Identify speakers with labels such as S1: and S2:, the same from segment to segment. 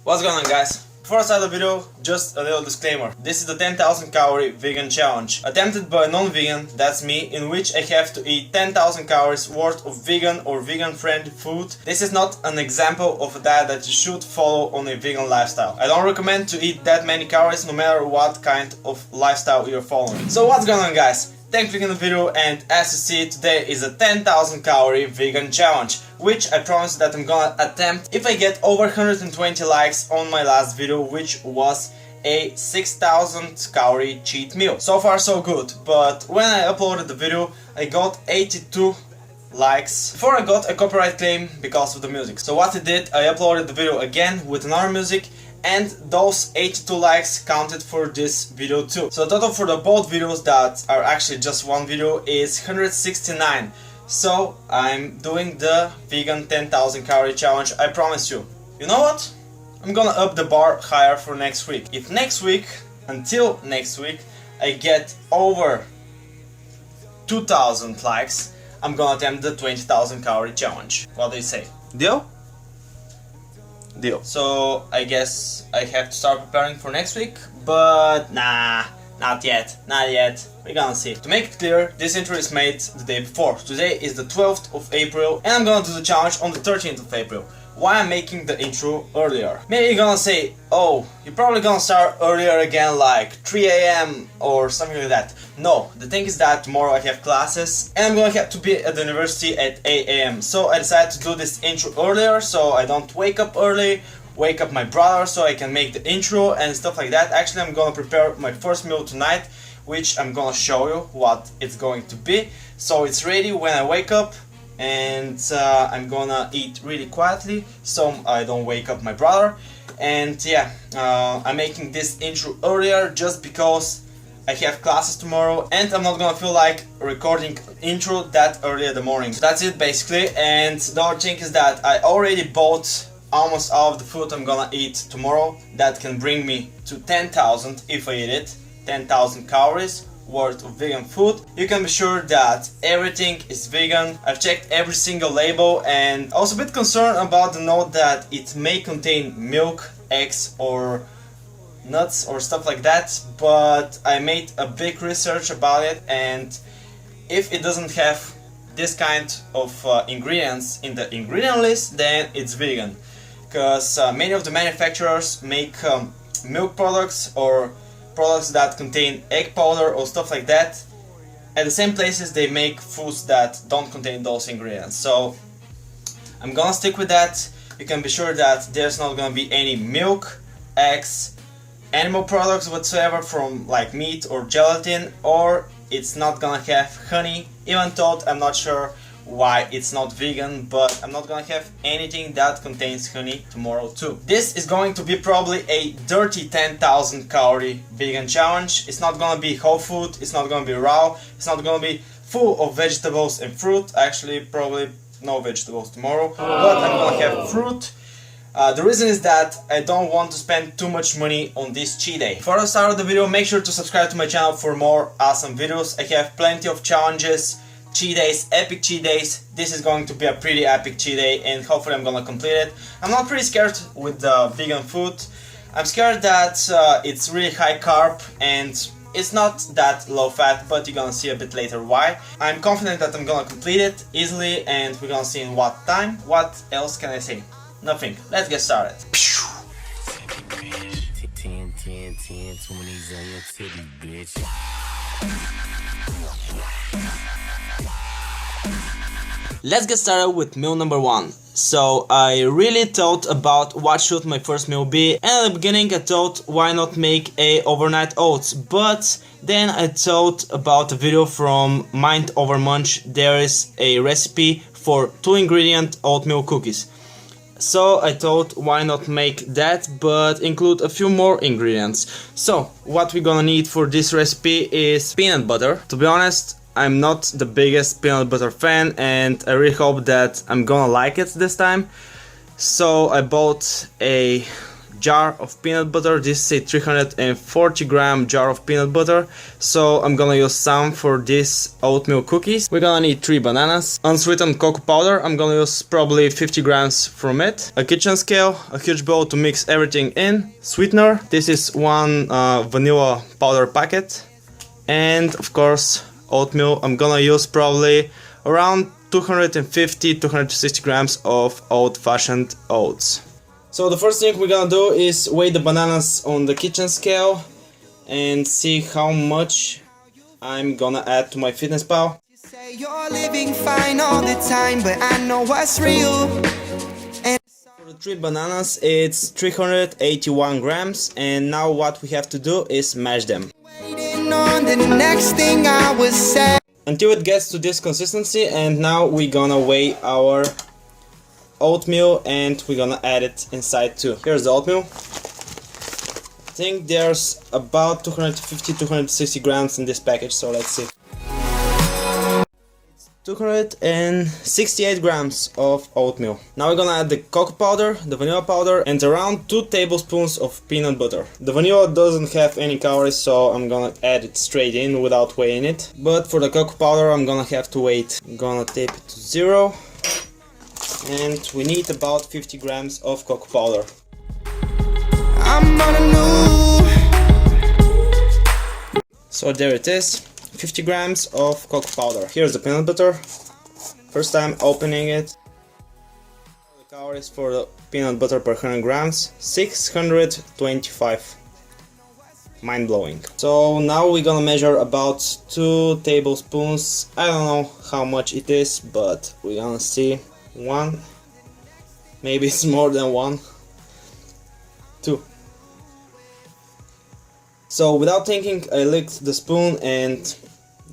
S1: What's going on, guys? Before I start the video, just a little disclaimer. This is the 10,000 calorie vegan challenge, attempted by a non-vegan, that's me, in which I have to eat 10,000 calories worth of vegan or vegan-friendly food. This is not an example of a diet that you should follow on a vegan lifestyle. I don't recommend to eat that many calories no matter what kind of lifestyle you're following. So what's going on, guys? Thanks for clicking the video, and as you see, today is a 10,000 calorie vegan challenge, which I promise that I'm gonna attempt if I get over 120 likes on my last video, which was a 6,000 calorie cheat meal. So far so good, but when I uploaded the video I got 82 likes before I got a copyright claim because of the music. So what I did, I uploaded the video again with another music, and those 82 likes counted for this video too. So the total for the both videos that are actually just one video is 169. So I'm doing the vegan 10,000 calorie challenge, I promise you. You know what? I'm gonna up the bar higher for next week. If next week, until next week, I get over 2,000 likes, I'm gonna attempt the 20,000 calorie challenge. What do you say? Deal? Deal. So I guess I have to start preparing for next week, but nah, not yet, not yet. We're gonna see. To make it clear, this intro is made the day before. Today is the 12th of April and I'm gonna do the challenge on the 13th of April. Why I'm making the intro earlier? Maybe you're gonna say, oh, you're probably gonna start earlier again, like 3 AM or something like that. No, the thing is that tomorrow I have classes and I'm gonna have to be at the university at 8 AM. So I decided to do this intro earlier so I don't wake up early, wake up my brother so I can make the intro and stuff like that. Actually, I'm gonna prepare my first meal tonight, which I'm gonna show you what it's going to be. So it's ready when I wake up, and I'm gonna eat really quietly so I don't wake up my brother. And yeah, I'm making this intro earlier just because I have classes tomorrow and I'm not gonna feel like recording intro that early in the morning. So that's it basically. And the other thing is that I already bought almost all of the food I'm gonna eat tomorrow that can bring me to 10,000 if I eat it, 10,000 calories worth of vegan food. You can be sure that everything is vegan. I've checked every single label and I was a bit concerned about the note that it may contain milk, eggs or nuts or stuff like that, but I made a big research about it, and if it doesn't have this kind of ingredients in the ingredient list, then it's vegan. Because many of the manufacturers make milk products or products that contain egg powder or stuff like that. At the same places they make foods that don't contain those ingredients. So I'm gonna stick with that. You can be sure that there's not gonna be any milk, eggs, animal products whatsoever from like meat or gelatin, or it's not gonna have honey. Even though I'm not sure why it's not vegan, but I'm not gonna have anything that contains honey tomorrow too. This is going to be probably a dirty 10,000 calorie vegan challenge. It's not gonna be whole food, it's not gonna be raw, it's not gonna be full of vegetables and fruit. Actually, probably no vegetables tomorrow, but I'm gonna have fruit. The reason is that I don't want to spend too much money on this cheat day. Before I start the video, make sure to subscribe to my channel for more awesome videos. I have plenty of challenges, cheat days, epic cheat days. This is going to be a pretty epic cheat day and hopefully I'm gonna complete it. I'm not pretty scared with the vegan food. I'm scared that it's really high carb and it's not that low fat, but you're gonna see a bit later why. I'm confident that I'm gonna complete it easily and we're gonna see in what time. What else can I say? Nothing. Let's get started. Let's get started with meal number one. So I really thought about what should my first meal be, and at the beginning I thought why not make a overnight oats, but then I thought about a video from Mind Over Munch. There is a recipe for 2 ingredient oatmeal cookies. So I thought why not make that but include a few more ingredients. So what we're gonna need for this recipe is peanut butter. To be honest, I'm not the biggest peanut butter fan and I really hope that I'm gonna like it this time. So I bought a jar of peanut butter. This is a 340-gram jar of peanut butter, so I'm gonna use some for these oatmeal cookies. We're gonna need 3 bananas, unsweetened cocoa powder. I'm gonna use probably 50 grams from it, a kitchen scale, a huge bowl to mix everything in, sweetener. This is 1 vanilla powder packet, and of course oatmeal. I'm gonna use probably around 250-260 grams of old-fashioned oats. So the first thing we're gonna do is weigh the bananas on the kitchen scale and see how much I'm gonna add to MyFitnessPal.
S2: You say you're living fine all the time, but I know what's real.
S1: For the 3 bananas, it's 381 grams, and now what we have to do is mash them.
S2: Waiting on the next thing I was saying.
S1: Until it gets to this consistency, and now we're gonna weigh our oatmeal and we're gonna add it inside too. Here's the oatmeal. I think there's about 250-260 grams in this package, so let's see. 268 grams of oatmeal. Now we're gonna add the cocoa powder, the vanilla powder, and around 2 tablespoons of peanut butter. The vanilla doesn't have any calories, so I'm gonna add it straight in without weighing it. But for the cocoa powder, I'm gonna have to weigh it. I'm gonna tape it to 0. And we need about 50 grams of cocoa powder.
S2: I'm on a new.
S1: So there it is. 50 grams of cocoa powder. Here's the peanut butter. First time opening it. The calories for the peanut butter per 100 grams, 625. Mind blowing. So now we're gonna measure about 2 tablespoons. I don't know how much it is, but we're gonna see. 1. Maybe it's more than 1. 2. So without thinking, I licked the spoon and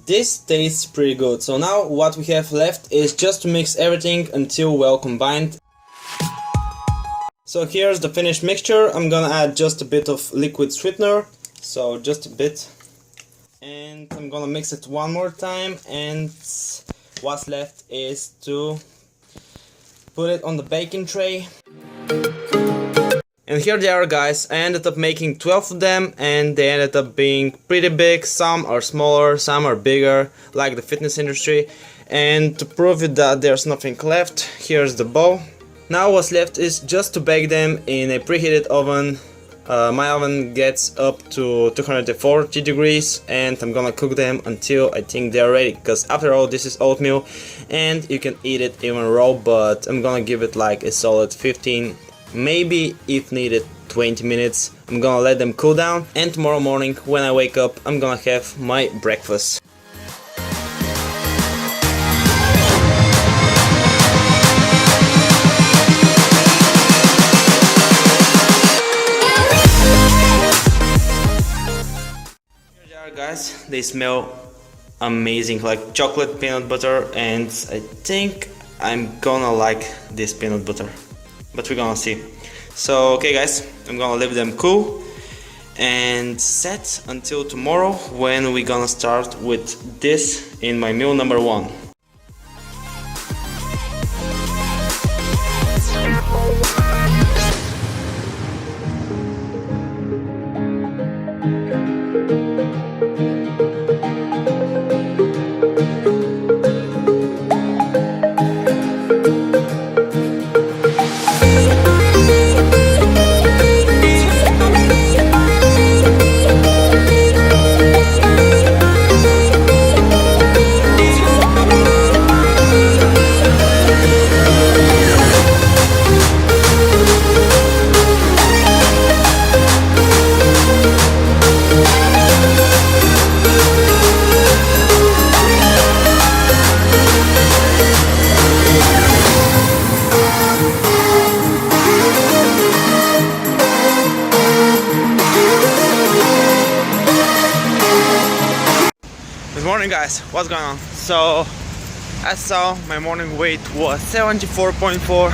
S1: this tastes pretty good. So now what we have left is just to mix everything until well combined. So here's the finished mixture. I'm gonna add just a bit of liquid sweetener, so just a bit, and I'm gonna mix it one more time, and what's left is to put it on the baking tray. And here they are, guys. I ended up making 12 of them, and they ended up being pretty big. Some are smaller, some are bigger, like the fitness industry. And to prove it that there's nothing left, here's the bowl. Now what's left is just to bake them in a preheated oven. My oven gets up to 240 degrees, and I'm gonna cook them until I think they're ready, because after all this is oatmeal and you can eat it even raw, but I'm gonna give it like a solid 15, maybe if needed 20 minutes. I'm gonna let them cool down, and tomorrow morning when I wake up I'm gonna have my breakfast. Here they are, guys. They smell amazing, like chocolate peanut butter, and I think I'm gonna like this peanut butter, but we're gonna see. So okay guys, I'm gonna leave them cool and set until tomorrow when we're gonna start with this in my meal number 1. Good morning guys, what's going on? So as saw, my morning weight was 74.4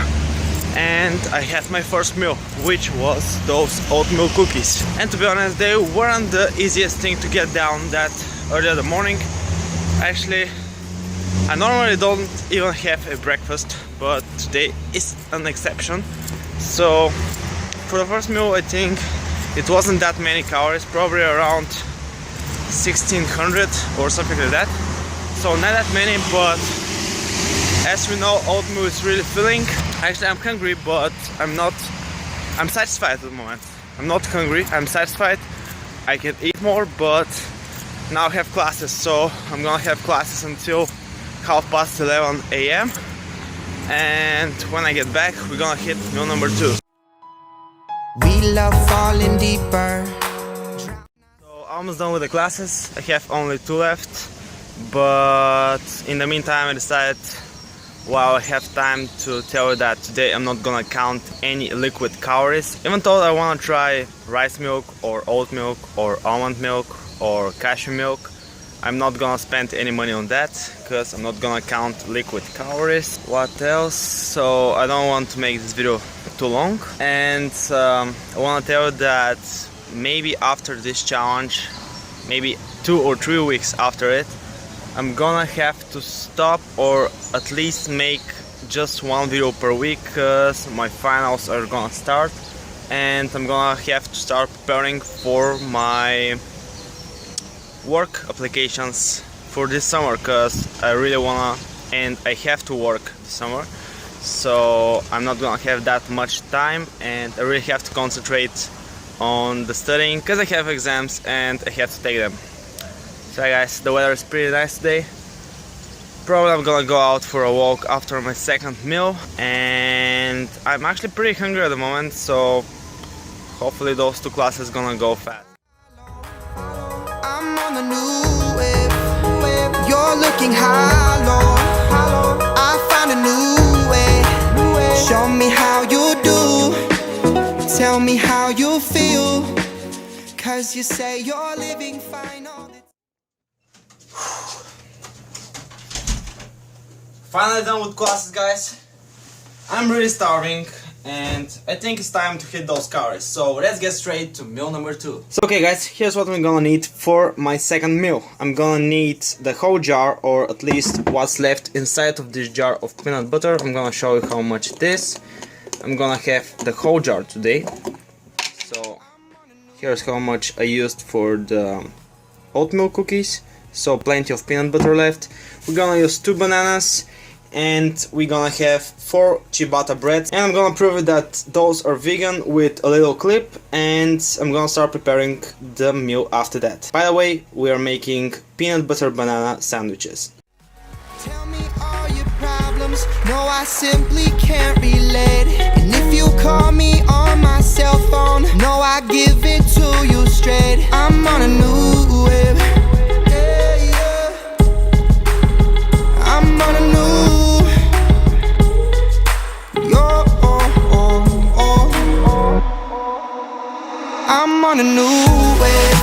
S1: and I had my first meal, which was those oatmeal cookies. And to be honest, they weren't the easiest thing to get down that early in the morning. Actually, I normally don't even have a breakfast, but today is an exception. So for the first meal, I think it wasn't that many calories, probably around 1600 or something like that. So not that many, but as we know, oatmeal is really filling. Actually, I'm hungry, but I'm satisfied at the moment. I'm not hungry, I'm satisfied. I can eat more, but now I have classes, so I'm gonna have classes until 11:30 a.m. And when I get back, we're gonna hit meal number 2.
S2: We love falling deeper.
S1: So almost done with the classes. I have only 2 left, but in the meantime I decided, while I have time, to tell you that today I'm not gonna count any liquid calories. Even though I wanna try rice milk or oat milk or almond milk or cashew milk, I'm not gonna spend any money on that because I'm not gonna count liquid calories. What else? So I don't want to make this video too long, and I wanna tell you that maybe after this challenge, maybe 2 or 3 weeks after it, I'm gonna have to stop or at least make just 1 video per week because my finals are gonna start and I'm gonna have to start preparing for my work applications for this summer because I really wanna and I have to work this summer, so I'm not gonna have that much time and I really have to concentrate on the studying because I have exams and I have to take them. So guys, the weather is pretty nice today. Probably I'm gonna go out for a walk after my second meal, and I'm actually pretty hungry at the moment, so hopefully those 2 classes gonna go fast.
S2: I'm on a new wave. You're looking hollow. I found a new way. Show me how you do. Tell me how you feel. 'Cause you say you're living fine all the time.
S1: Finally done with classes, guys. I'm really starving and I think it's time to hit those calories. So let's get straight to meal number 2. So okay guys, here's what I'm gonna need for my second meal. I'm gonna need the whole jar, or at least what's left inside of this jar of peanut butter. I'm gonna show you how much it is. I'm gonna have the whole jar today. So here's how much I used for the oatmeal cookies. So plenty of peanut butter left. We're gonna use 2 bananas and we're gonna have 4 ciabatta breads, and I'm gonna prove that those are vegan with a little clip, and I'm gonna start preparing the meal after that. By the way, we are making peanut butter banana sandwiches.
S2: Tell me all your problems. No, I simply can't relate. And if you call me on my cell phone, no, I give it to you straight. I'm on a new wave. Yeah, yeah. I'm on a new. I'm on a new wave.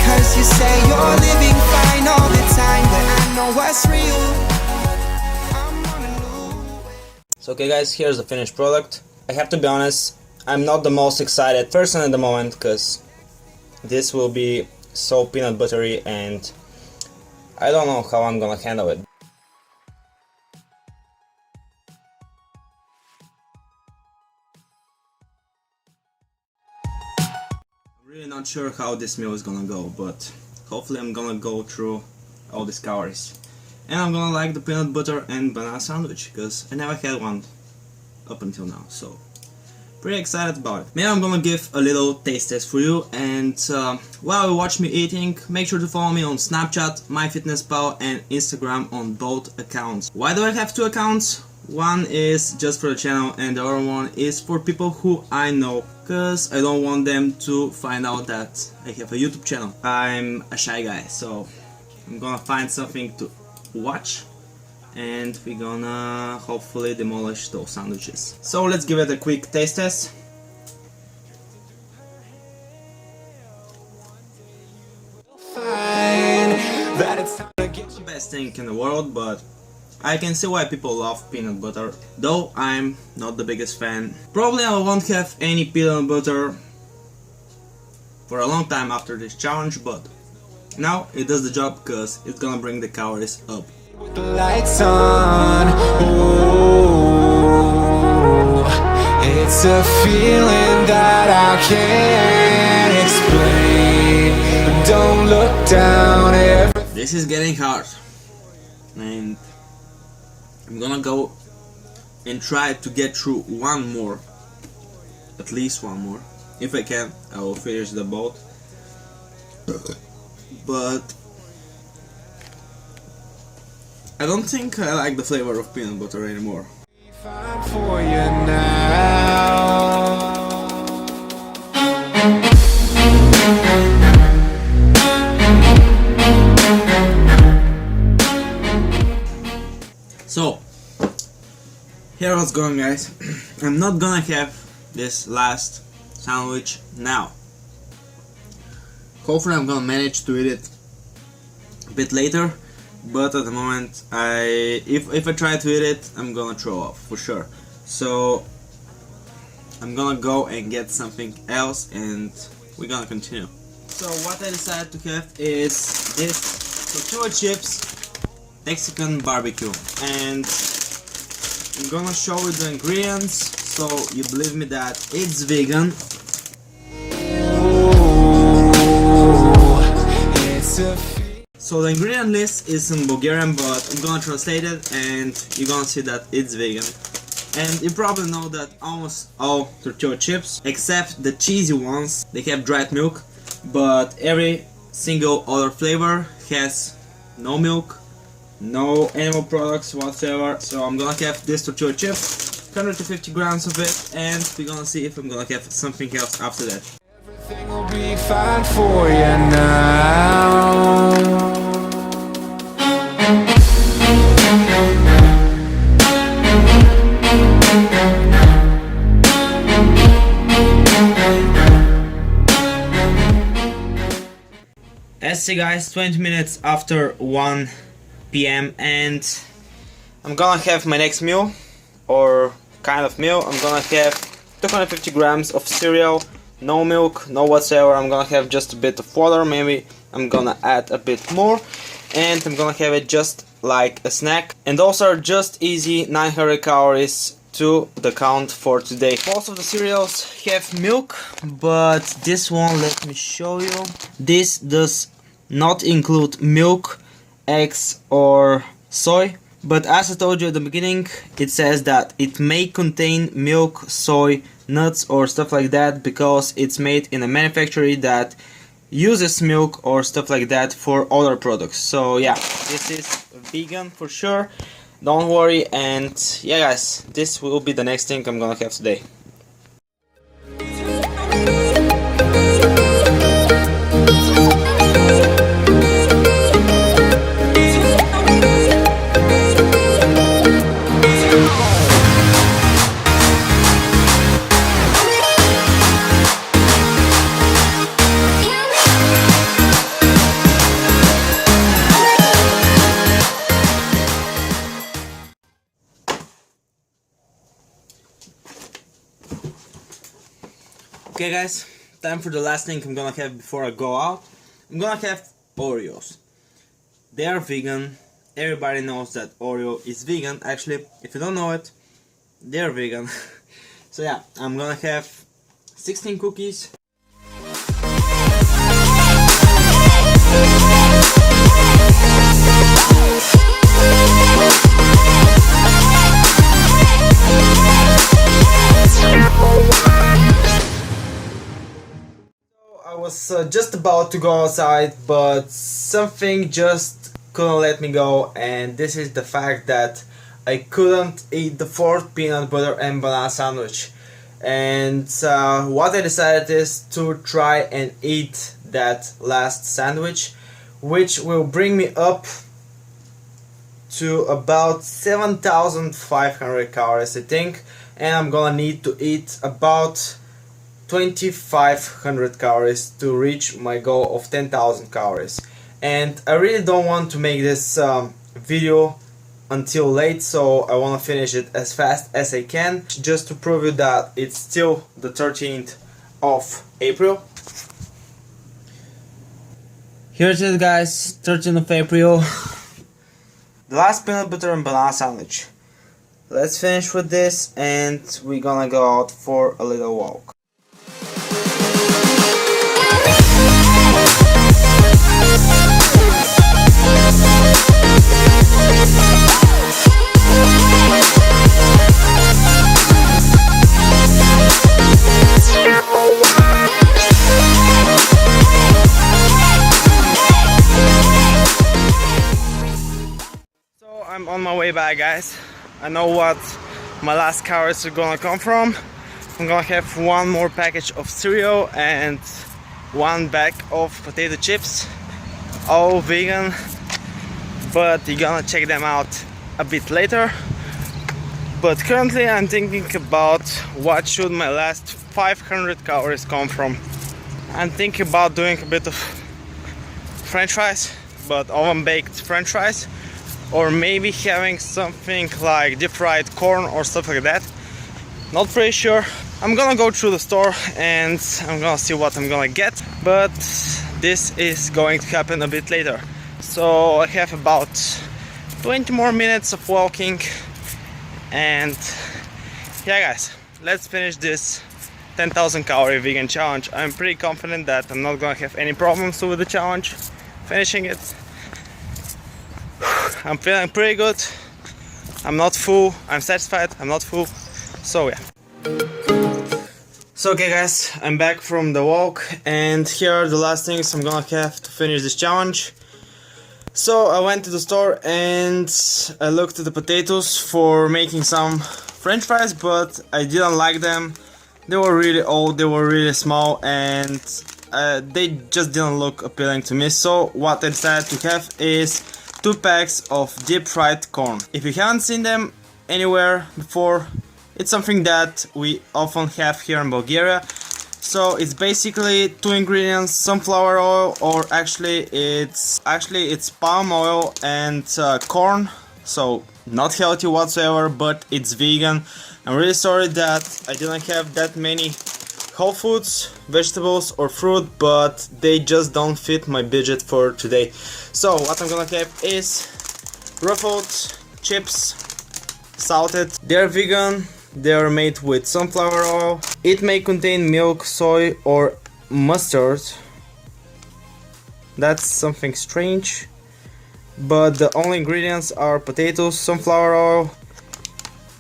S2: 'Cause you say you're living fine all the time, but I know what's real. I'm on a new wave.
S1: So okay guys, here's the finished product. I have to be honest, I'm not the most excited person at the moment because this will be so peanut buttery and I don't know how I'm gonna handle it. I'm really not sure how this meal is gonna go, but hopefully I'm gonna go through all these calories. And I'm gonna like the peanut butter and banana sandwich because I never had one up until now, so pretty excited about it. Maybe I'm gonna give a little taste test for you, and while you watch me eating, make sure to follow me on Snapchat, MyFitnessPal and Instagram on both accounts. Why do I have 2 accounts? One is just for the channel and the other one is for people who I know, because I don't want them to find out that I have a YouTube channel. I'm a shy guy, so I'm gonna find something to watch and we're gonna hopefully demolish those sandwiches. So let's give it a quick taste test. Not the best thing in the world, but I can see why people love peanut butter, though I'm not the biggest fan. Probably I won't have any peanut butter for a long time after this challenge, but now it does the job because it's gonna bring the calories up.
S2: With the lights on, ooh. It's a feeling that I can't explain. But don't look down ever.
S1: This is getting hard, and I'm gonna go and try to get through one more, at least one more. If I can, I will finish the boat. But I don't think I like the flavor of peanut butter anymore.
S2: Fine for you now.
S1: So, here what's going, guys. I'm not gonna have this last sandwich now. Hopefully I'm gonna manage to eat it a bit later, but at the moment if I try to eat it, I'm gonna throw up for sure. So I'm gonna go and get something else and we're gonna continue. So what I decided to have is this tortilla chips Mexican barbecue, and I'm gonna show you the ingredients so you believe me that it's vegan. So the ingredient list is in Bulgarian, but I'm gonna translate it and you're gonna see that it's vegan. And you probably know that almost all tortilla chips, except the cheesy ones, they have dried milk, but every single other flavor has no milk, no animal products whatsoever. So I'm gonna have this tortilla chip, 150 grams of it, and we're gonna see if I'm gonna have something else after that.
S2: Everything will be fine for you now.
S1: As see, guys, 20 minutes after 1 p.m. and I'm gonna have my next meal, or kind of meal. I'm gonna have 250 grams of cereal, no milk, no whatsoever. I'm gonna have just a bit of water, maybe I'm gonna add a bit more, and I'm gonna have it just like a snack. And those are just easy 900 calories to the count for today. Most of the cereals have milk, but this one, let me show you, this does not include milk, eggs or soy. But as I told you at the beginning, it says that it may contain milk, soy, nuts or stuff like that, because it's made in a manufacturer that uses milk or stuff like that for other products. So yeah, this is vegan for sure, don't worry. And yeah, guys, this will be the next thing I'm gonna have today. Okay guys, time for the last thing I'm gonna have before I go out. I'm gonna have Oreos. They are vegan. Everybody knows that Oreo is vegan. Actually, if you don't know it, they're vegan. So yeah, I'm gonna have 16 cookies. I was just about to go outside, but something just couldn't let me go, and this is the fact that I couldn't eat the fourth peanut butter and banana sandwich. And what I decided is to try and eat that last sandwich, which will bring me up to about 7,500 calories, I think, and I'm gonna need to eat about 2,500 calories to reach my goal of 10,000 calories. And I really don't want to make this video until late, so I want to finish it as fast as I can, just to prove you that it's still the 13th of April. Here it is, guys, 13th of April. The last peanut butter and banana sandwich. let's finish with this and we're gonna go out for a little walk. I'm on my way back, guys. I know what my last calories are gonna come from. I'm gonna have one more package of cereal and one bag of potato chips, all vegan, but you're gonna check them out a bit later. But currently I'm thinking about what should my last 500 calories come from. I'm thinking about doing a bit of french fries, but oven baked french fries, or maybe having something like deep fried corn or stuff like that. Not pretty sure. I'm gonna go through the store and I'm gonna see what I'm gonna get, but this is going to happen a bit later. So I have about 20 more minutes of walking, and yeah guys, let's finish this 10,000 calorie vegan challenge. I'm pretty confident that I'm not gonna have any problems with the challenge finishing it. I'm feeling pretty good. I'm not full. I'm satisfied. I'm not full. So yeah. So okay guys, I'm back from the walk and here are the last things I'm gonna have to finish this challenge. So I went to the store and I looked at the potatoes for making some french fries, but I didn't like them. They were really old, they were really small, and they just didn't look appealing to me. So what I decided to have is 2 packs of deep fried corn. If you haven't seen them anywhere before, it's something that we often have here in Bulgaria. So it's basically 2 ingredients: sunflower oil, or actually it's palm oil and corn. So not healthy whatsoever, but it's vegan. I'm really sorry that I didn't have that many whole foods, vegetables or fruit, but they just don't fit my budget for today. So what I'm gonna have is ruffled chips, salted. They're vegan, they're made with sunflower oil. It may contain milk, soy or mustard. That's something strange, but the only ingredients are potatoes, sunflower oil,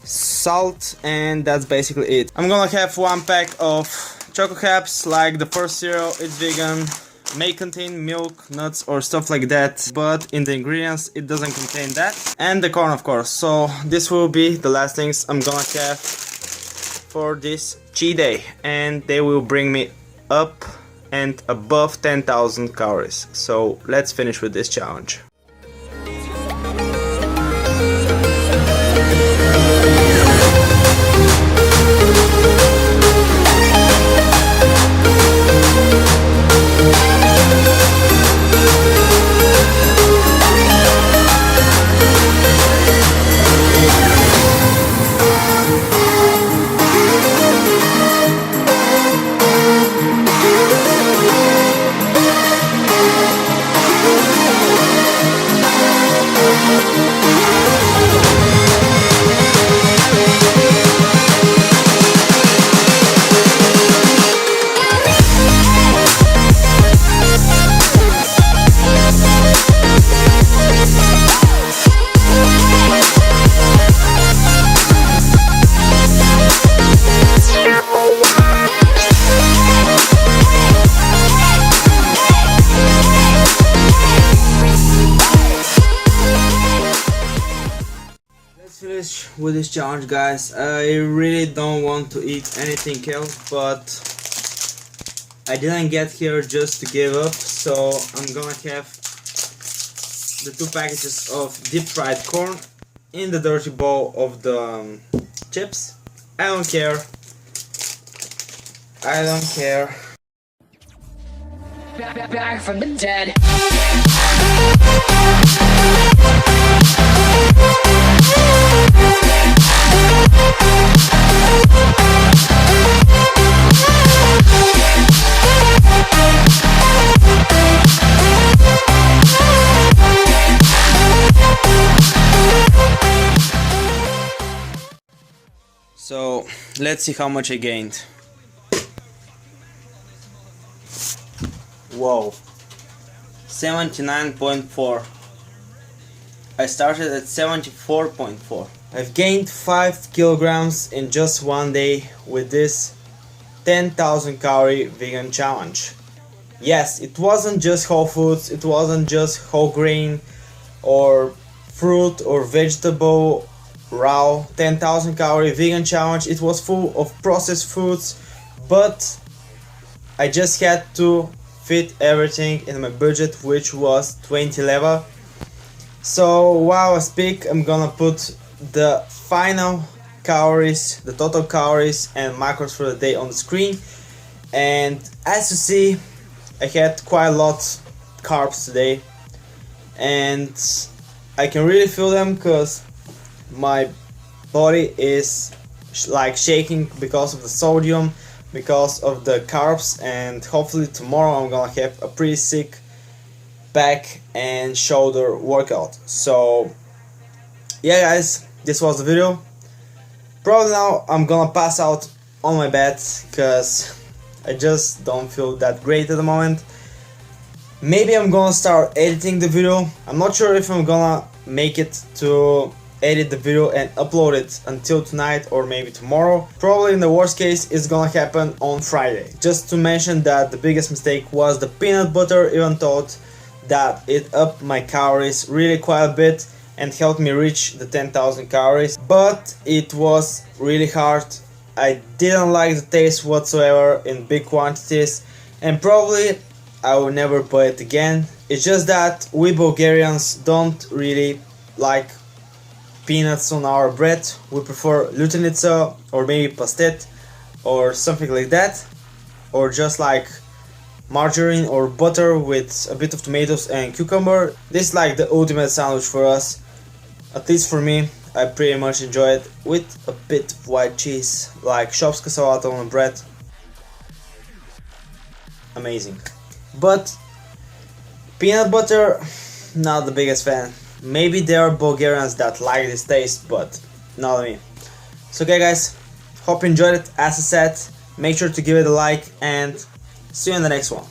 S1: salt, and that's basically it. I'm gonna have 1 pack of Choco Caps. Like the first cereal, it's vegan, may contain milk, nuts or stuff like that, but in the ingredients it doesn't contain that. And the corn, of course. So this will be the last things I'm gonna have for this cheat day, and they will bring me up and above 10,000 calories. So let's finish with this challenge. Finish with this challenge, guys. I really don't want to eat anything else, but I didn't get here just to give up, so I'm gonna have the 2 packages of deep fried corn in the dirty bowl of the chips. I don't care. I don't care.
S3: Back from the dead.
S1: So let's see how much I gained. Whoa, 79.4. I started at 74.4. I've gained 5 kilograms in just one day with this 10,000 calorie vegan challenge. Yes, it wasn't just whole foods, it wasn't just whole grain or fruit or vegetable raw 10,000 calorie vegan challenge. It was full of processed foods, but I just had to fit everything in my budget, which was 20 leva. So while I speak, I'm gonna put the final calories, the total calories and macros for the day on the screen. And as you see, I had quite a lot carbs today, and I can really feel them because my body is like shaking because of the sodium, because of the carbs, and hopefully tomorrow I'm gonna have a pretty sick back and shoulder workout. So yeah guys, this was the video. Probably now I'm gonna pass out on my bed because I just don't feel that great at the moment. Maybe I'm gonna start editing the video. I'm not sure if I'm gonna make it to edit the video and upload it until tonight or maybe tomorrow. Probably in the worst case it's gonna happen on Friday. Just to mention that the biggest mistake was the peanut butter, even though that it upped my calories really quite a bit and helped me reach the 10,000 calories, but it was really hard. I didn't like the taste whatsoever in big quantities, and probably I will never buy it again. It's just that we Bulgarians don't really like peanuts on our bread. We prefer lutenica or maybe pastet or something like that, or just like margarine or butter with a bit of tomatoes and cucumber. This is like the ultimate sandwich for us, at least for me. I pretty much enjoy it with a bit of white cheese, like shopska salata on bread. Amazing. But peanut butter, not the biggest fan. Maybe there are Bulgarians that like this taste, but not me. So okay guys, hope you enjoyed it. As I said, make sure to give it a like and see you in the next one.